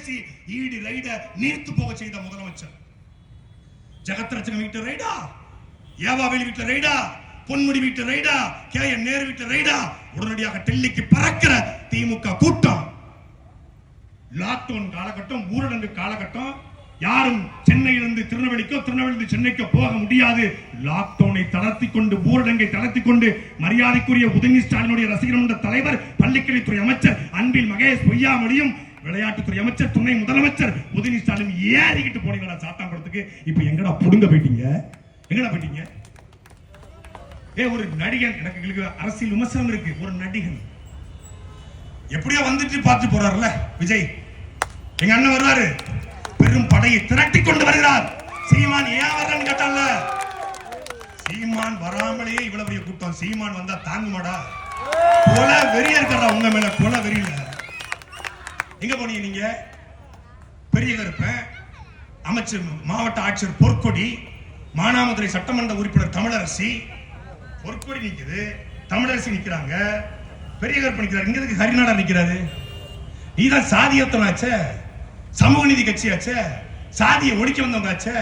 பேசி ஈடு ரைட நீர்த்து போக செய்த முதலமைச்சர். ஜெகத்ரட்சகம் வீட்டு ரைடா, ஏவாவேலு வீட்டு ரைடா, பொன்முடி வீட்டு ரைடா, KN நேரு வீட்டு ரைடா, உடனடியாக டெல்லிக்கு பறக்கிற திமுக கூட்டம். லாக்டவுன் காலகட்டம், ஊரடங்கு காலகட்டம், யாரும் சென்னையிலிருந்து திருநெல்வேலிக்கோ திருநெல்வேலியிலிருந்து சென்னைக்கோ போக முடியாது. லாக்டவுனை தளர்த்தி கொண்டு, ஊரடங்கை தளர்த்தி கொண்டு, மரியாதைக்குரிய உதயநிதி ஸ்டாலினுடைய ரசிகர் மன்ற தலைவர், பள்ளிக்கல்வித்துறை அமைச்சர் அன்பில் மகேஷ் பொய்யாமொழியும், விளையாட்டுத்துறை அமைச்சர், துணை முதலமைச்சர் உதயநிதி ஸ்டாலின் ஏறிக்கிட்டு போனீங்களா சாத்தாங்குளத்துக்கு? இப்ப எங்கடா புடுங்க போயிட்டீங்க? எங்கடா போயிட்டீங்க? ஒரு நடிகன், எனக்கு அரசியல் விமர்சனம் இருக்கு. ஒரு நடிகன் எப்படியோ வந்துட்டு பார்த்து போறாருல விஜய், எங்க அண்ணன் வருவாரு, பெரும் படையை திரட்டி கொண்டு வருகிறார். சீமான் ஏன் வரலன்னு கேட்டால, சீமான் வராமலேயே இவ்வளவு பெரிய கூட்டம். சீமான் வந்தா தாங்குமாடா? கொலை வெறிய இருக்கிறா உங்க மேல, கொலை வெறியில. எங்க போனீங்க நீங்க? பெரிய கருப்பன், அமைச்சர், மாவட்ட ஆட்சியர் பொற்கொடி, மானாமதுரை சட்டமன்ற உறுப்பினர் தமிழரசி, பொற்கொடி நிக்குது, தமிழரசி நிக்கிறாங்க, பெரிய கருப்பன் நிக்கிறார். இங்க எதுக்கு ஹரிநாடா நிக்கிறாரு? நீதான் சாதியத்தனாச்சே, சமூக நீதி கட்சியாச்சே, சாதியை ஒழிக்க வந்தவங்க ஆச்சே.